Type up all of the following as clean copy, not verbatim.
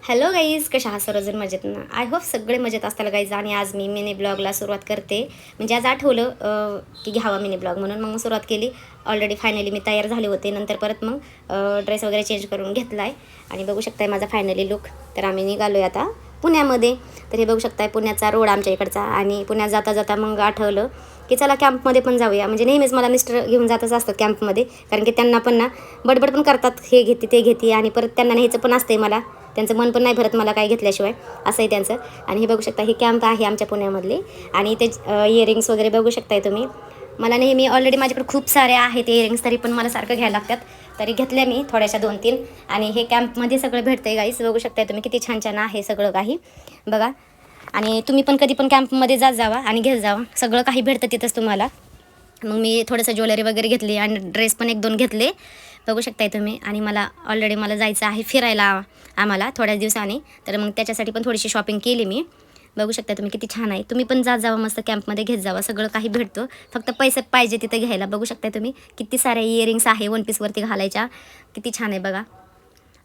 Hello guys, कशा आहात सर्वजण? मजेत ना? आय होप सगळे मजेत असताल गाईज. आणि आज मी मिनी ब्लॉगला सुरुवात करते. म्हणजे आज आठवलं की घ्यावा मिनी ब्लॉग म्हणून मग सुरुवात केली. ऑलरेडी फायनली मी तयार झाले होते. नंतर परत मग ड्रेस वगैरे चेंज करून घेतला आहे. आणि बघू शकताय माझा फायनली लुक. तर आम्ही निघालो आहे आता पुण्यामध्ये. तर हे बघू शकताय पुण्याचा रोड आमच्या इकडचा. आणि पुण्यात जाता जाता मग आठवलं की चला कॅम्पमध्ये पण जाऊया. म्हणजे नेहमीच मला मिस्टर घेऊन जातच असतात कॅम्पमध्ये, कारण की त्यांना पण ना बडबड पण करतात, हे घेते ते घेते. आणि परत त्यांना न्यायचं पण असते मला. त्यांचं मन पण नाही भरत मला काय घेतल्याशिवाय, असं आहे त्यांचं. आणि हे बघू शकता ही कॅम्प आहे आमच्या पुण्यामधली. आणि ते इयरिंग्स वगैरे बघू शकताय तुम्ही. मला नेहमी ऑलरेडी माझ्याकडे खूप सारे आहेत इयरिंग्स, तरी पण मला सारखं घ्यायला लागतात. तरी घेतल्या मी थोड्याशा 2-3. आणि हे कॅम्पमध्ये सगळं भेटतंय गाईस. बघू शकताय तुम्ही किती छान छान आहे सगळं काही बघा. आणि तुम्ही पण कधी पण कॅम्पमध्ये जावा आणि घेत जावा, सगळं काही भेटतं तिथंच तुम्हाला. मग मी थोडंसं ज्वेलरी वगैरे घेतली आणि ड्रेस पण 1-2 घेतले, बघू शकताय तुम्ही. आणि मला जायचं आहे फिरायला आम्हाला थोड्याच दिवसांनी. तर मग त्याच्यासाठी पण थोडीशी शॉपिंग केली मी. बघू शकता तुम्ही किती छान आहे. तुम्ही पण जावा मस्त कॅम्पमध्ये घेत जावा, सगळं काही भेटतं. फक्त पैसे पाहिजे तिथे घ्यायला. बघू शकताय तुम्ही किती साऱ्या इयरिंग्स आहे वन पीसवरती घालायच्या, किती छान आहे बघा.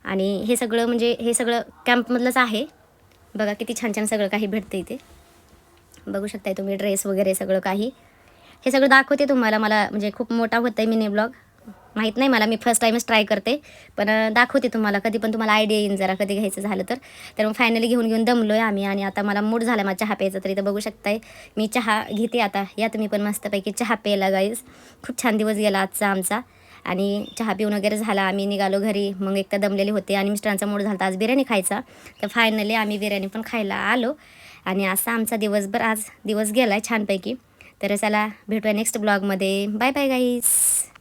आणि हे सगळं म्हणजे हे सगळं कॅम्पमधलंच आहे बघा. किती छान छान सगळं काही भेटतं इथे. बघू शकताय तुम्ही ड्रेस वगैरे सगळं काही. हे सगळं दाखवते तुम्हाला. मला म्हणजे खूप मोठा होत आहे मिनी ब्लॉग, माहीत नाही मला. मी फर्स्ट टाईमच ट्राय करते, पण दाखवते तुम्हाला. कधी पण तुम्हाला आयडिया येईन जरा कधी घ्यायचं झालं तर. तर मग फायनली घेऊन दमलो आहे आम्ही. आणि आता मला मूड झाला माझा चहा प्यायचा. तरी तर बघू शकताय मी चहा घेते आता. या तुम्ही पण मस्तपैकी चहा प्यायला गाईस. खूप छान दिवस गेला आजचा आमचा. आणि चहा पिऊन वगैरे झाला, आम्ही निघालो घरी. मग एकदा दमलेले होते आणि मिस्टरांचा मूड झाला आज बिर्याणी खायचा. तर फायनली आम्ही बिर्याणी पण खायला आलो. आणि असा आमचा आज दिवस गेला आहे छानपैकी. तर चला भेटूया नेक्स्ट ब्लॉगमध्ये. बाय बाय गाईस.